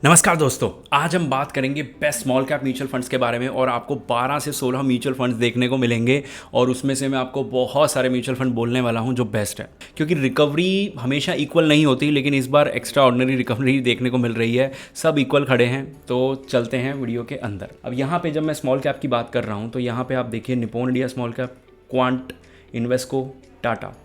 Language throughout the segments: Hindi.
नमस्कार दोस्तों, आज हम बात करेंगे best small cap mutual funds के बारे में और आपको 12 से 16 म्यूचुअल फंड्स देखने को मिलेंगे और उसमें से मैं आपको बहुत सारे म्यूचुअल फंड बोलने वाला हूं जो बेस्ट है। क्योंकि रिकवरी हमेशा इक्वल नहीं होती, लेकिन इस बार एक्स्ट्रा ऑर्डिनरी रिकवरी देखने को मिल रही है। सब इक्वल खड़े हैं, तो चलते हैं वीडियो के अंदर। अब यहाँ पर जब मैं स्मॉल कैप की बात कर रहा हूँ तो यहाँ पर आप देखिए Nippon India small cap, quant, Invesco, Tata.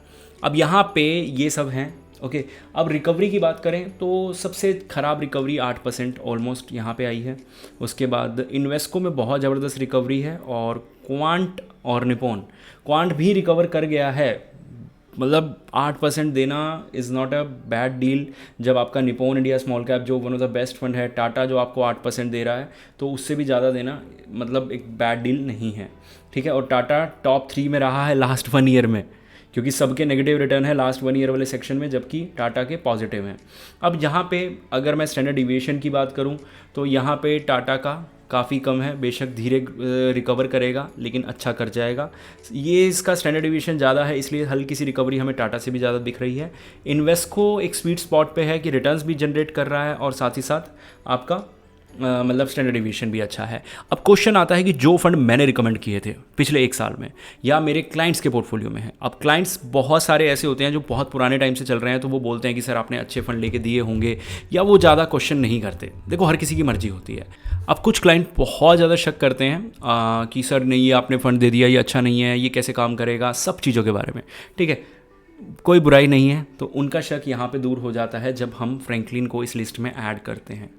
अब यहाँ पे ये सब हैं। ओके, अब रिकवरी की बात करें तो सबसे ख़राब रिकवरी 8% ऑलमोस्ट यहाँ पे आई है। उसके बाद इन्वेस्को में बहुत ज़बरदस्त रिकवरी है और क्वांट और निप्पॉन, क्वांट भी रिकवर कर गया है। मतलब 8% देना is not a bad deal. जब आपका निप्पॉन इंडिया स्मॉल कैप जो one of the best fund है, टाटा जो आपको 8% दे रहा है, तो उससे भी ज़्यादा देना मतलब एक बैड डील नहीं है। ठीक है, और टाटा टॉप 3 में रहा है लास्ट 1 ईयर में, क्योंकि सबके नेगेटिव रिटर्न है लास्ट 1 ईयर वाले सेक्शन में, जबकि टाटा के पॉजिटिव हैं। अब यहाँ पे अगर मैं स्टैंडर्ड डिविएशन की बात करूँ तो यहाँ पे टाटा का काफ़ी कम है। बेशक धीरे रिकवर करेगा लेकिन अच्छा कर जाएगा। ये इसका स्टैंडर्ड डिविएशन ज़्यादा है, इसलिए हल्की सी रिकवरी हमें टाटा से भी ज़्यादा दिख रही है। इन्वेस्को एक स्वीट स्पॉट पे है कि रिटर्न्स भी जनरेट कर रहा है और साथ ही साथ आपका मतलब स्टैंडर्ड डिवीजन भी अच्छा है। अब क्वेश्चन आता है कि जो फंड मैंने रिकमेंड किए थे पिछले 1 साल में या मेरे क्लाइंट्स के पोर्टफोलियो में है। अब क्लाइंट्स बहुत सारे ऐसे होते हैं जो बहुत पुराने टाइम से चल रहे हैं, तो वो बोलते हैं कि सर आपने अच्छे फंड लेके दिए होंगे, या वो ज़्यादा क्वेश्चन नहीं करते। देखो, हर किसी की मर्जी होती है। अब कुछ क्लाइंट बहुत ज़्यादा शक करते हैं कि सर नहीं, ये आपने फ़ंड दे दिया, ये अच्छा नहीं है, ये कैसे काम करेगा, सब चीज़ों के बारे में। ठीक है, कोई बुराई नहीं है। तो उनका शक यहाँ पे दूर हो जाता है जब हम फ्रैंकलिन को इस लिस्ट में ऐड करते हैं।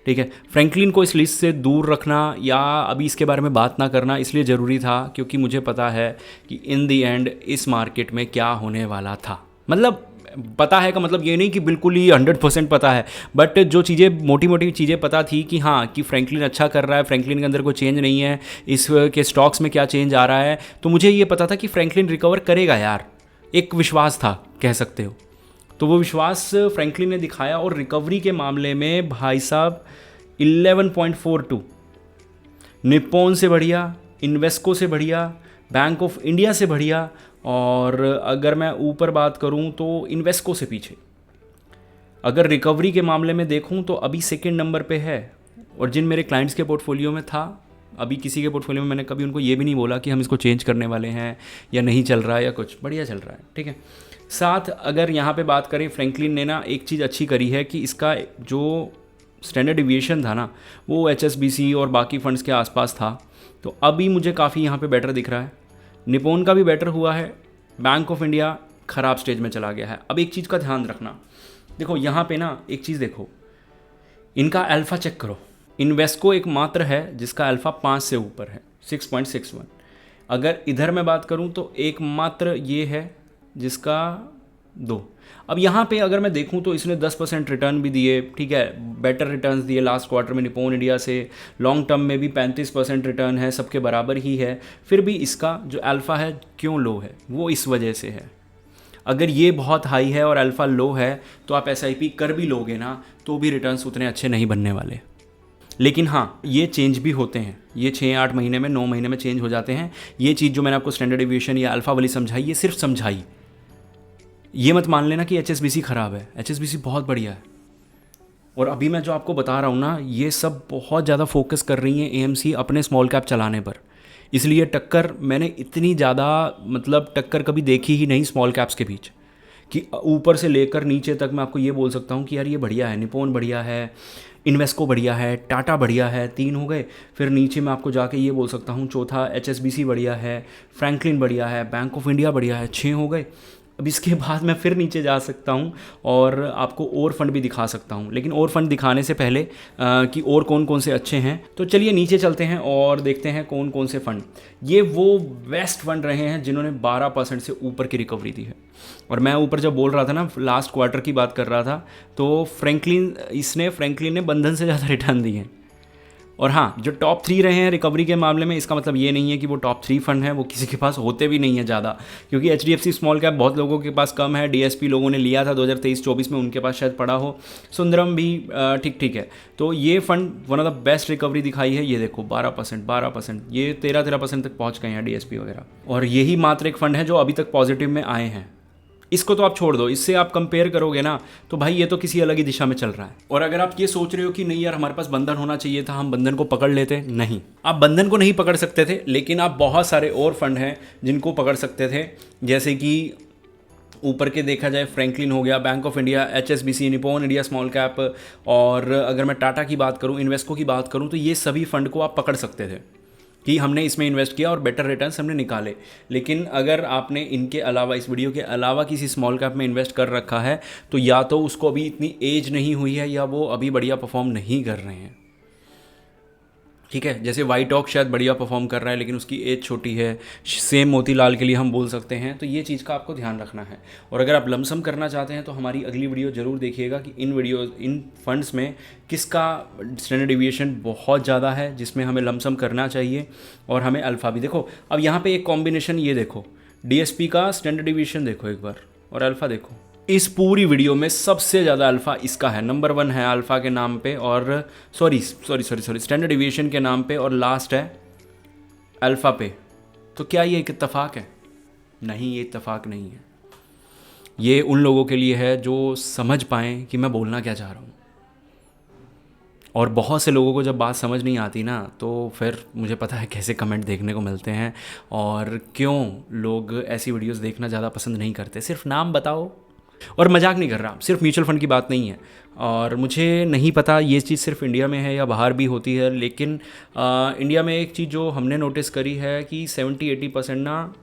ठीक है, फ्रैंकलिन को इस लिस्ट से दूर रखना या अभी इसके बारे में बात ना करना इसलिए ज़रूरी था क्योंकि मुझे पता है कि इन दी एंड इस मार्केट में क्या होने वाला था। मतलब पता है का मतलब ये नहीं कि बिल्कुल ही 100% पता है, बट जो चीज़ें मोटी मोटी चीज़ें पता थी कि हाँ कि फ्रैंकलिन अच्छा कर रहा है, फ्रैंकलिन के अंदर कोई चेंज नहीं है, इसके स्टॉक्स में क्या चेंज आ रहा है, तो मुझे ये पता था कि फ्रैंकलिन रिकवर करेगा यार। एक विश्वास था, कह सकते हो। तो वो विश्वास फ्रैंकलिन ने दिखाया और रिकवरी के मामले में भाई साहब 11.42, निप्पॉन से बढ़िया, इन्वेस्को से बढ़िया, बैंक ऑफ इंडिया से बढ़िया, और अगर मैं ऊपर बात करूं तो इन्वेस्को से पीछे। अगर रिकवरी के मामले में देखूं तो अभी सेकंड नंबर पे है। और जिन मेरे क्लाइंट्स के पोर्टफोलियो में था, अभी किसी के पोर्टफोलियो में मैंने कभी उनको ये भी नहीं बोला कि हम इसको चेंज करने वाले हैं या नहीं चल रहा है या कुछ, बढ़िया चल रहा है। ठीक है, साथ अगर यहाँ पे बात करें, फ्रैंकलिन ने ना एक चीज़ अच्छी करी है कि इसका जो स्टैंडर्ड डिविएशन था ना, वो HSBC और बाकी फंड्स के आसपास था, तो अभी मुझे काफ़ी यहाँ पे बेटर दिख रहा है। निप्पॉन का भी बेटर हुआ है, बैंक ऑफ इंडिया ख़राब स्टेज में चला गया है। अब एक चीज़ का ध्यान रखना, देखो यहाँ पे ना एक चीज़ देखो, इनका अल्फ़ा चेक करो। इन्वेस्को एक मात्र है जिसका अल्फ़ा 5 से ऊपर है, 6.61। अगर इधर मैं बात करूँ तो एक मात्र ये है जिसका 2। अब यहाँ पे अगर मैं देखूँ तो इसने 10% रिटर्न भी दिए। ठीक है, बेटर रिटर्न्स दिए लास्ट क्वार्टर में निप्पॉन इंडिया से। लॉन्ग टर्म में भी 35% रिटर्न है, सबके बराबर ही है। फिर भी इसका जो अल्फ़ा है क्यों लो है, वो इस वजह से है। अगर ये बहुत हाई है और अल्फ़ा लो है तो आप SIP कर भी लोगे ना, तो भी रिटर्न्स उतने अच्छे नहीं बनने वाले। लेकिन हाँ, ये चेंज भी होते हैं, ये 6-8 महीने में, 9 महीने में चेंज हो जाते हैं। ये चीज़ जो मैंने आपको स्टैंडर्ड डिविएशन या अल्फ़ा वाली समझाई, ये सिर्फ समझाई। ये मत मान लेना कि HSBC ख़राब है, HSBC बहुत बढ़िया है। और अभी मैं जो आपको बता रहा हूँ ना, ये सब बहुत ज़्यादा फोकस कर रही हैं AMC अपने स्मॉल कैप चलाने पर। इसलिए टक्कर मैंने इतनी ज़्यादा मतलब टक्कर कभी देखी ही नहीं स्मॉल कैप्स के बीच, कि ऊपर से लेकर नीचे तक मैं आपको ये बोल सकता हूँ कि यार ये बढ़िया है, निप्पॉन बढ़िया है, इन्वेस्को बढ़िया है, टाटा बढ़िया है, 3 हो गए। फिर नीचे मैं आपको जाके ये बोल सकता हूँ चौथा HSBC बढ़िया है, फ्रैंकलिन बढ़िया है, बैंक ऑफ इंडिया बढ़िया है, 6 हो गए। अब इसके बाद मैं फिर नीचे जा सकता हूँ और आपको और फंड भी दिखा सकता हूँ, लेकिन और फंड दिखाने से पहले कि और कौन कौन से अच्छे हैं, तो चलिए नीचे चलते हैं और देखते हैं कौन कौन से फंड। ये वो बेस्ट फंड रहे हैं जिन्होंने 12% से ऊपर की रिकवरी दी है। और मैं ऊपर जब बोल रहा था ना, लास्ट क्वार्टर की बात कर रहा था, तो फ्रैंकलिन ने बंधन से ज़्यादा रिटर्न दिए हैं। और हाँ, जो टॉप 3 रहे हैं रिकवरी के मामले में, इसका मतलब ये नहीं है कि वो टॉप 3 फंड है, वो किसी के पास होते भी नहीं है ज़्यादा, क्योंकि HDFC स्मॉल कैप बहुत लोगों के पास कम है। DSP लोगों ने लिया था 2023-24 में, उनके पास शायद पड़ा हो। सुंदरम भी ठीक है। तो ये fund one of the best recovery दिखाई है। ये देखो 12%, ये 13% तक पहुँच गए हैं DSP वगैरह। और यही मात्र एक फंड है जो अभी तक पॉजिटिव में आए हैं। इसको तो आप छोड़ दो, इससे आप कंपेयर करोगे ना तो भाई ये तो किसी अलग ही दिशा में चल रहा है। और अगर आप ये सोच रहे हो कि नहीं यार हमारे पास बंधन होना चाहिए था, हम बंधन को पकड़ लेते, नहीं, आप बंधन को नहीं पकड़ सकते थे, लेकिन आप बहुत सारे और फंड हैं जिनको पकड़ सकते थे। जैसे कि ऊपर के देखा जाए फ्रैंकलिन हो गया, bank of India, HSBC, Nippon India small cap, और अगर मैं टाटा की बात करूं, इन्वेस्को की बात करूं, तो ये सभी फंड को आप पकड़ सकते थे कि हमने इसमें इन्वेस्ट किया और बेटर रिटर्न्स हमने निकाले। लेकिन अगर आपने इनके अलावा, इस वीडियो के अलावा किसी स्मॉल कैप में इन्वेस्ट कर रखा है, तो या तो उसको अभी इतनी एज नहीं हुई है या वो अभी बढ़िया परफॉर्म नहीं कर रहे हैं। ठीक है, जैसे वाइटॉक शायद बढ़िया परफॉर्म कर रहा है लेकिन उसकी एज छोटी है, सेम मोतीलाल के लिए हम बोल सकते हैं। तो ये चीज़ का आपको ध्यान रखना है। और अगर आप लमसम करना चाहते हैं तो हमारी अगली वीडियो ज़रूर देखिएगा कि इन फंड्स में किसका स्टैंडर्ड डिविएशन बहुत ज़्यादा है जिसमें हमें लमसम करना चाहिए, और हमें अल्फ़ा भी। देखो अब यहाँ पे एक कॉम्बिनेशन, ये देखो DSP का स्टैंडर्ड डिविएशन देखो एक बार, और अल्फ़ा देखो। इस पूरी वीडियो में सबसे ज़्यादा अल्फ़ा इसका है, नंबर 1 है अल्फ़ा के नाम पे, और सॉरी स्टैंडर्ड डिविएशन के नाम पे, और लास्ट है अल्फ़ा पे। तो क्या ये एक इत्तेफाक है? नहीं, ये इत्तेफाक नहीं है। ये उन लोगों के लिए है जो समझ पाएँ कि मैं बोलना क्या चाह रहा हूँ। और बहुत से लोगों को जब बात समझ नहीं आती ना, तो फिर मुझे पता है कैसे कमेंट देखने को मिलते हैं और क्यों लोग ऐसी वीडियोस देखना ज़्यादा पसंद नहीं करते। सिर्फ नाम बताओ, और मजाक नहीं कर रहा, सिर्फ म्यूचुअल फंड की बात नहीं है। और मुझे नहीं पता ये चीज़ सिर्फ इंडिया में है या बाहर भी होती है, लेकिन इंडिया में एक चीज़ जो हमने नोटिस करी है कि 70-80% ना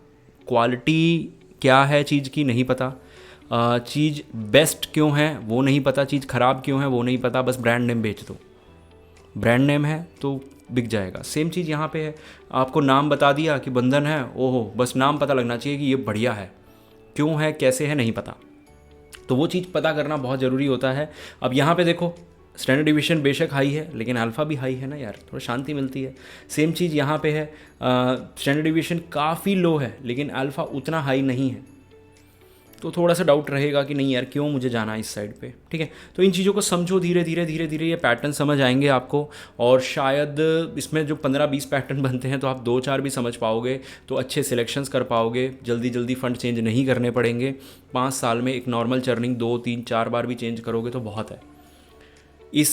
क्वालिटी क्या है चीज़ की नहीं पता, चीज़ बेस्ट क्यों है वो नहीं पता, चीज़ ख़राब क्यों है वो नहीं पता, बस ब्रांड नेम बेच दो। ब्रांड नेम है तो बिक जाएगा। सेम चीज़ यहाँ पे है, आपको नाम बता दिया कि बंधन है, ओहो बस नाम पता लगना चाहिए कि ये बढ़िया है, क्यों है कैसे है नहीं पता। तो वो चीज़ पता करना बहुत ज़रूरी होता है। अब यहाँ पे देखो स्टैंडर्ड डिविएशन बेशक हाई है लेकिन अल्फ़ा भी हाई है ना यार, थोड़ा शांति मिलती है। सेम चीज़ यहाँ पे है, स्टैंडर्ड डिविएशन काफ़ी लो है लेकिन अल्फ़ा उतना हाई नहीं है, तो थोड़ा सा डाउट रहेगा कि नहीं यार क्यों मुझे जाना इस साइड पे। ठीक है, तो इन चीज़ों को समझो, धीरे धीरे ये पैटर्न समझ आएंगे आपको, और शायद इसमें जो 15-20 पैटर्न बनते हैं तो आप 2-4 भी समझ पाओगे, तो अच्छे सिलेक्शंस कर पाओगे, जल्दी फंड चेंज नहीं करने पड़ेंगे। 5 साल में एक नॉर्मल चर्निंग 2-3-4 बार भी चेंज करोगे तो बहुत है।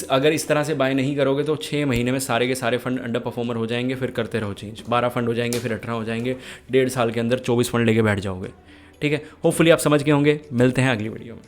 अगर इस तरह से बाय नहीं करोगे तो 6 महीने में सारे के सारे फंड अंडर परफॉर्मर हो जाएंगे, फिर करते रहो चेंज, 12 फंड हो जाएंगे, फिर 18 हो जाएंगे, 1.5 साल के अंदर 24 फंड लेके बैठ जाओगे। ठीक है, होपफुली आप समझ गए होंगे। मिलते हैं अगली वीडियो में।